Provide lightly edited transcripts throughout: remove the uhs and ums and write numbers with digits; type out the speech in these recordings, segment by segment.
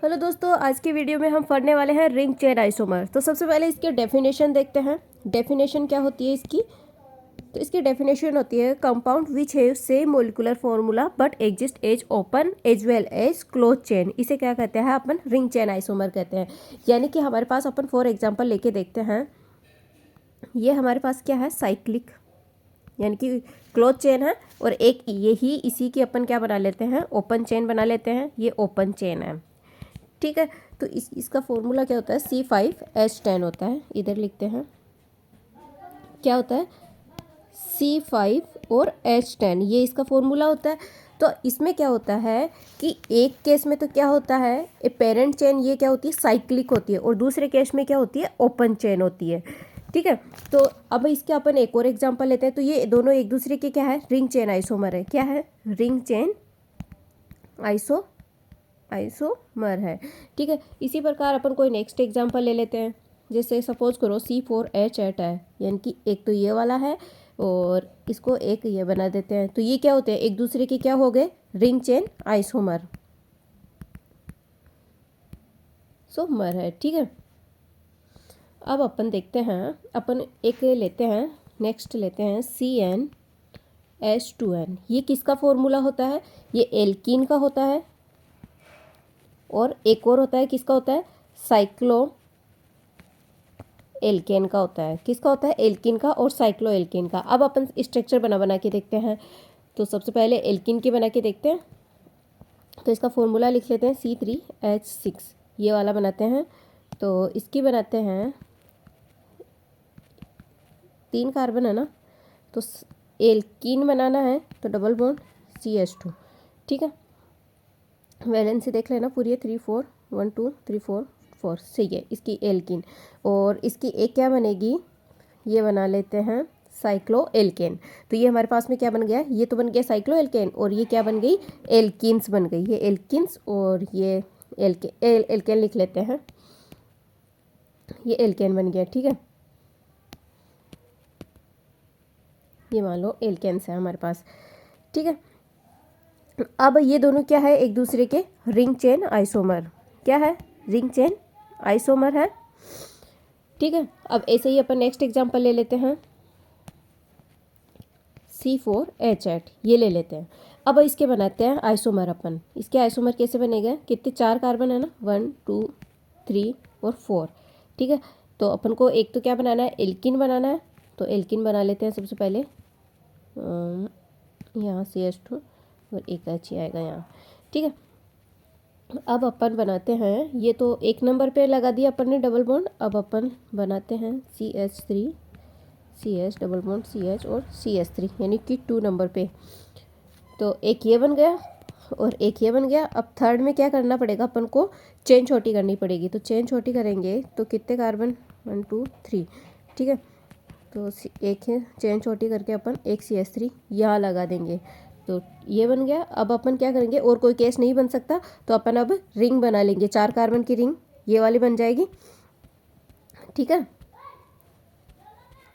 Hello दोस्तों, आज की वीडियो में हम पढ़ने वाले हैं रिंग चेन आइसोमर। तो सबसे पहले इसकी डेफिनेशन देखते हैं। डेफिनेशन क्या होती है इसकी? तो इसकी डेफिनेशन होती है compound which have same molecular formula but exist as open as well as close chain. इसे क्या कहते हैं? अपन रिंग चेन आइसोमर कहते हैं। यानी कि हमारे पास अपन फॉर एग्जाम्पल लेके देखते हैं। ये हमारे पास क्या है? साइक्लिक, यानी कि क्लोज चेन है, और एक यही इसी की अपन क्या बना लेते हैं? ओपन चेन बना लेते हैं। ये ओपन चेन है, ठीक है। तो इसका फॉर्मूला क्या होता है? C5H10 होता है। इधर लिखते हैं क्या होता है? C5 और H10, ये इसका फॉर्मूला होता है। तो इसमें क्या होता है कि एक केस में तो क्या होता है, ए पेरेंट चेन ये क्या होती है? साइक्लिक होती है, और दूसरे केस में क्या होती है? ओपन चेन होती है, ठीक है। तो अब इसके अपन एक और एग्जांपल लेते हैं। तो ये दोनों एक दूसरे के क्या है? रिंग चेन आइसोमर है। क्या है? रिंग चेन आइसोमर है, ठीक है। इसी प्रकार अपन कोई नेक्स्ट एग्जांपल ले लेते हैं। जैसे सपोज करो C4H8 है, यानी कि एक तो ये वाला है और इसको एक ये बना देते हैं। तो ये क्या होते हैं? एक दूसरे के क्या हो गए? रिंग चेन आइसोमर है, ठीक है। अब अपन देखते हैं, अपन एक लेते हैं, नेक्स्ट लेते हैं CnH2n। ये किसका फॉर्मूला होता है? ये एल्कीन का होता है, और एक और होता है, किसका होता है? साइक्लो एल्केन का होता है। किसका होता है? एल्किन का और साइक्लो एल्केन का। अब अपन स्ट्रक्चर बना के देखते हैं। तो सबसे पहले एल्किन की बना के देखते हैं। तो इसका फॉर्मूला लिख लेते हैं C3H6, ये वाला बनाते हैं। तो इसकी बनाते हैं 3 कार्बन है ना, तो एल्कीन बनाना है तो डबल बॉन्ड CH2, ठीक है। वैलेंसी देख लेना पूरी है 3 4 1 2 3 4 4, सही है इसकी एल्कीन। और इसकी एक क्या बनेगी? ये बना लेते हैं साइक्लो एल्केन। तो ये हमारे पास में क्या बन गया? ये तो बन गया साइक्लो एल्केन, और ये क्या बन गई? एल्किन्स बन गई। ये एल्किन्स और ये एल्केन लिख लेते हैं। ये एल्केन बन गया, ठीक है। ये मान लो एल्केन्स है हमारे पास, ठीक है। अब ये दोनों क्या है? एक दूसरे के रिंग चेन आइसोमर। क्या है? रिंग चेन आइसोमर है, ठीक है। अब ऐसे ही अपन नेक्स्ट एग्जांपल ले लेते हैं C4H8, ये ले लेते हैं। अब इसके बनाते हैं आइसोमर अपन। इसके आइसोमर कैसे बनेगा? कितने? 4 कार्बन है ना, 1 2 3 और 4, ठीक है। तो अपन को एक तो क्या बनाना है? एल्किन बनाना है। तो एल्किन बना लेते हैं सबसे पहले। यहाँ CH2 और एक H आएगा यहाँ, ठीक है। अब अपन बनाते हैं, ये तो एक नंबर पे लगा दिया अपन ने डबल बॉन्ड। अब अपन बनाते हैं CH3 CH double bond CH और CH3, यानी कि 2 नंबर पे। तो एक ये बन गया और एक ये बन गया। अब थर्ड में क्या करना पड़ेगा अपन को? चेन छोटी करनी पड़ेगी। तो चेन छोटी करेंगे तो कितने कार्बन? 1 2 3, ठीक है। तो एक है चेन छोटी करके अपन एक CH3 यहाँ लगा देंगे। तो ये बन गया। अब अपन क्या करेंगे? और कोई केस नहीं बन सकता, तो अपन अब रिंग बना लेंगे। 4 कार्बन की रिंग ये वाली बन जाएगी, ठीक है।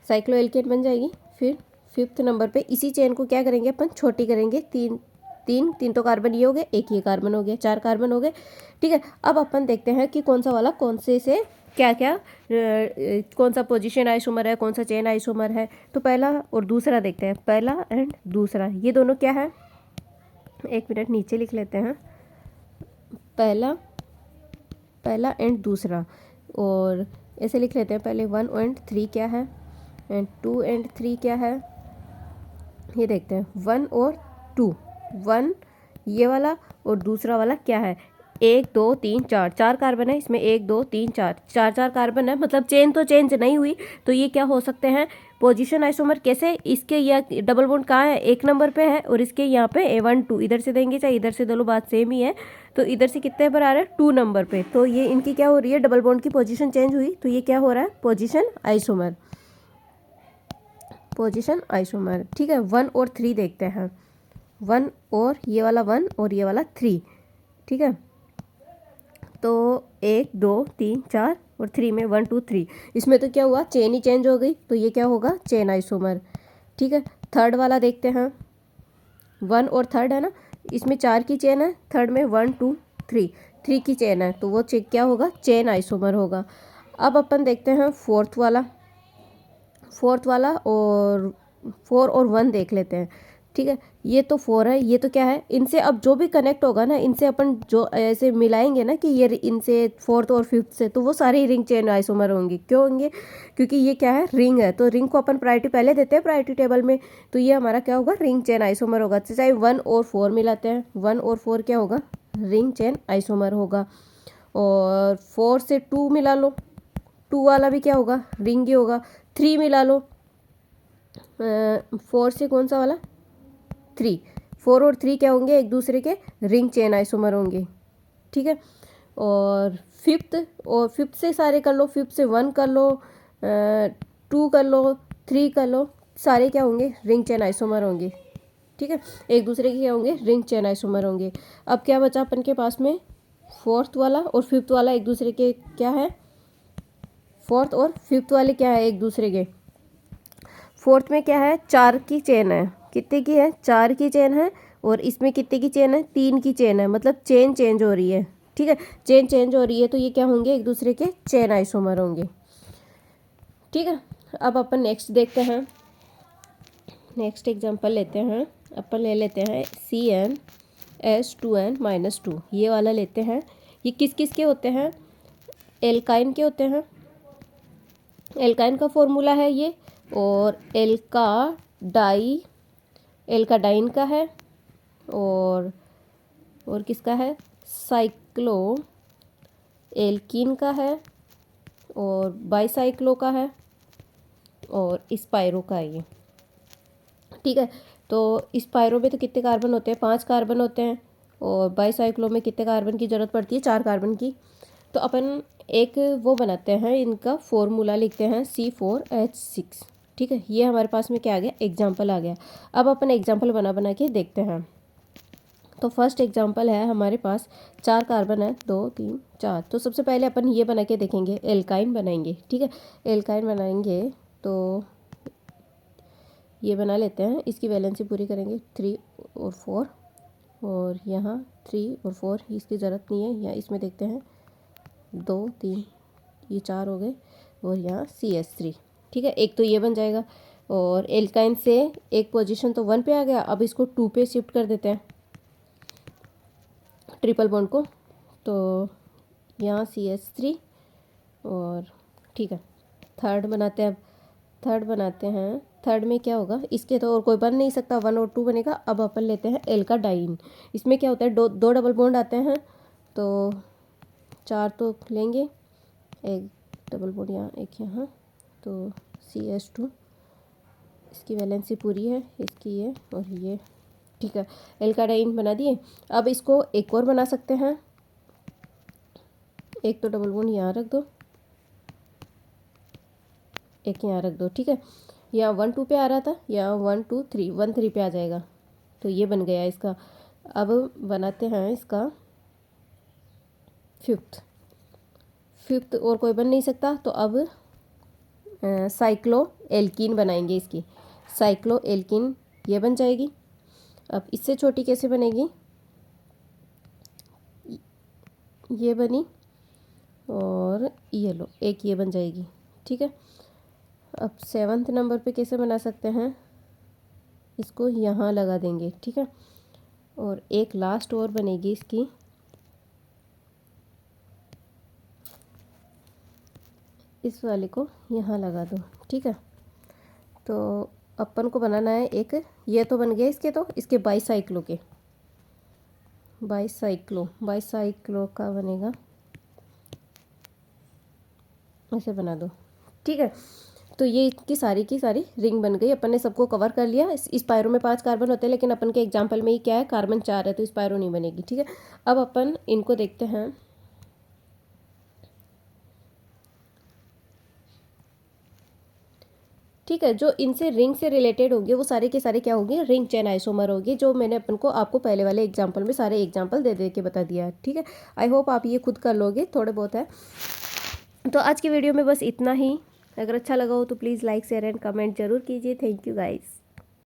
साइक्लो एल्केन बन जाएगी। फिर 5th नंबर पे इसी चेन को क्या करेंगे? अपन छोटी करेंगे। तीन तो कार्बन ये हो गए, एक ये कार्बन हो गया, 4 कार्बन हो गए, ठीक है। अब अपन देखते हैं कि कौन सा वाला कौन से क्या क्या कौन सा पोजीशन आइसोमर है, कौन सा चेन आइसोमर है। तो पहला और दूसरा देखते हैं। पहला एंड दूसरा, ये दोनों क्या है? एक मिनट नीचे लिख लेते हैं। पहला एंड दूसरा, और ऐसे लिख लेते हैं। पहले 1 एंड 3 क्या है, एंड 2 एंड 3 क्या है, ये देखते हैं। 1 और 2, 1 ये वाला और दूसरा वाला क्या है? 1 2 3 4, 4 कार्बन है इसमें। 1 2 3 4, 4 कार्बन है, मतलब चेन तो चेंज नहीं हुई। तो ये क्या हो सकते हैं? Position isomer. कैसे? इसके या डबल बॉन्ड कहाँ है? 1 नंबर पे है, और इसके यहाँ पे A1 2 इधर से देंगे चाहे इधर से, दोनों बात सेम ही है। तो इधर से कितने पर आ रहा है? 2 नंबर पे। तो ये इनकी क्या हो रही है? डबल बॉन्ड की पोजीशन चेंज हुई। तो ये क्या हो रहा है? पोजीशन आइसोमर, ठीक है। 1 और 3 देखते हैं। 1 और ये वाला 1 और ये वाला 3, ठीक है। तो 1 2 3 4 और 3 में 1 2 3, इसमें तो क्या हुआ? चेन ही चेंज हो गई। तो ये क्या होगा? चेन आइसोमर, ठीक है। थर्ड वाला देखते हैं। 1 और 3 है ना, इसमें 4 की चेन है। थर्ड में 1 2 3, 3 की चेन है तो वो क्या होगा, चेन आइसोमर होगा। अब अपन देखते हैं फोर्थ वाला और 4 और 1 देख लेते हैं। ठीक है, ये तो 4 है, ये तो क्या है, इनसे अब जो भी कनेक्ट होगा ना, इनसे अपन जो ऐसे मिलाएंगे ना कि ये इनसे 4th और 5th से, तो वो सारी रिंग चेन आइसोमर होंगी। क्यों होंगे, क्योंकि ये क्या है, रिंग है, तो रिंग को अपन प्रायोरिटी पहले देते हैं प्रायोरिटी टेबल में, तो ये हमारा क्या होगा, रिंग चेन आइसोमर होगा। चाहे 1 और 4 मिलाते हैं, 1 और 4 क्या होगा, रिंग चेन आइसोमर होगा। और 4 से 2 मिला लो, 2 वाला भी क्या होगा, रिंग ही होगा। 3 मिला लो, 4 से कौन सा वाला, 3, 4 और 3 क्या होंगे, एक दूसरे के रिंग चेन आइसोमर होंगे। ठीक है, और फिफ्थ से सारे कर लो, 5th से 1 कर लो, 2 कर लो, 3 कर लो, सारे क्या होंगे, रिंग चेन आइसोमर होंगे। ठीक है, एक दूसरे के क्या होंगे, रिंग चेन आइसोमर होंगे। अब क्या बचा अपन के पास में, 4th वाला और 5th वाला एक दूसरे के क्या है, 4th और 5th वाले क्या है, एक दूसरे के। 4th में क्या है, 4 की चेन है, कितने की है, 4 की चेन है, और इसमें कितने की चेन है, 3 की चेन है, मतलब चेन चेंज हो रही है। ठीक है, चेन चेंज हो रही है, तो ये क्या होंगे, एक दूसरे के चेन आइसोमर होंगे। ठीक है, अब अपन नेक्स्ट देखते हैं, नेक्स्ट एग्जांपल लेते हैं। अपन ले लेते हैं CnS2n-2, ये वाला लेते हैं। ये किस किस के होते हैं, एल्काइन के होते हैं, एल्काइन का फॉर्मूला है ये, और एल्काडाइन का है, और किसका है, साइक्लो एल्कीन का है, और बाईसाइक्लो का है, और स्पायरो का है ये। ठीक है, तो स्पायरो में तो कितने कार्बन होते हैं, 5 कार्बन होते हैं, और बाईसाइक्लो में कितने कार्बन की ज़रूरत पड़ती है, 4 कार्बन की। तो अपन एक वो बनाते हैं, इनका फॉर्मूला लिखते हैं C4H6। ठीक है, ये हमारे पास में क्या आ गया, एग्जाम्पल आ गया। अब अपन एग्जाम्पल बना के देखते हैं। तो फर्स्ट एग्जाम्पल है हमारे पास, 4 कार्बन है, 2 3 4। तो सबसे पहले अपन ये बना के देखेंगे, एल्काइन बनाएंगे। ठीक है, एल्काइन बनाएंगे तो ये बना लेते हैं, इसकी वैलेंसी पूरी करेंगे, 3 और 4, और यहाँ 3 और 4 इसकी ज़रूरत नहीं है, या इसमें देखते हैं 2 3, ये 4 हो गए, और यहाँ CH3। ठीक है, एक तो ये बन जाएगा, और एल्काइन से एक पोजीशन तो 1 पे आ गया, अब इसको 2 पे शिफ्ट कर देते हैं, ट्रिपल बॉन्ड को, तो यहाँ CH3, और ठीक है, थर्ड बनाते हैं। अब थर्ड बनाते हैं, थर्ड में क्या होगा, इसके तो और कोई बन नहीं सकता, 1 और 2 बनेगा। अब अपन लेते हैं एल्काडाइन, इसमें क्या होता है, दो डबल बॉन्ड आते हैं, तो 4 तो लेंगे, एक डबल बॉन्ड यहाँ, एक यहाँ, तो CH2, इसकी वैलेंसी पूरी है, इसकी ये और ये। ठीक है, एल्काडाइन बना दिए। अब इसको एक और बना सकते हैं, एक तो डबल बॉन्ड यहाँ रख दो, एक यहाँ रख दो। ठीक है, यहाँ 1 2 पे आ रहा था, यहाँ 1 2 3 1 3 पे आ जाएगा, तो ये बन गया इसका। अब बनाते हैं इसका फिफ्थ और कोई बन नहीं सकता, तो अब साइक्लो एल्कीन बनाएंगे इसकी, साइक्लो एल्कीन ये बन जाएगी। अब इससे छोटी कैसे बनेगी, ये बनी, और ये लो एक ये बन जाएगी। ठीक है, अब 7th नंबर पे कैसे बना सकते हैं, इसको यहाँ लगा देंगे। ठीक है, और एक लास्ट और बनेगी इसकी, इस वाले को यहाँ लगा दो। ठीक है, तो अपन को बनाना है एक, ये तो बन गया इसके, तो इसके बाईसाइक्लो का बनेगा, ऐसे बना दो। ठीक है, तो ये की सारी रिंग बन गई, अपन ने सबको कवर कर लिया। इस पायरो में 5 कार्बन होते हैं, लेकिन अपन के एग्जाम्पल में ही क्या है, कार्बन 4 है, तो इस पायरो नहीं बनेगी। ठीक है, अब अपन इनको देखते हैं। ठीक है, जो इनसे रिंग से रिलेटेड होंगे वो सारे के सारे क्या होंगे, रिंग चेन आइसोमर होंगे, जो मैंने अपन को आपको पहले वाले एग्जाम्पल में सारे एग्जाम्पल दे के बता दिया है। ठीक है, आई होप आप ये खुद कर लोगे, थोड़े बहुत है। तो आज की वीडियो में बस इतना ही। अगर अच्छा लगा हो तो please like share and comment जरूर कीजिए। Thank you guys.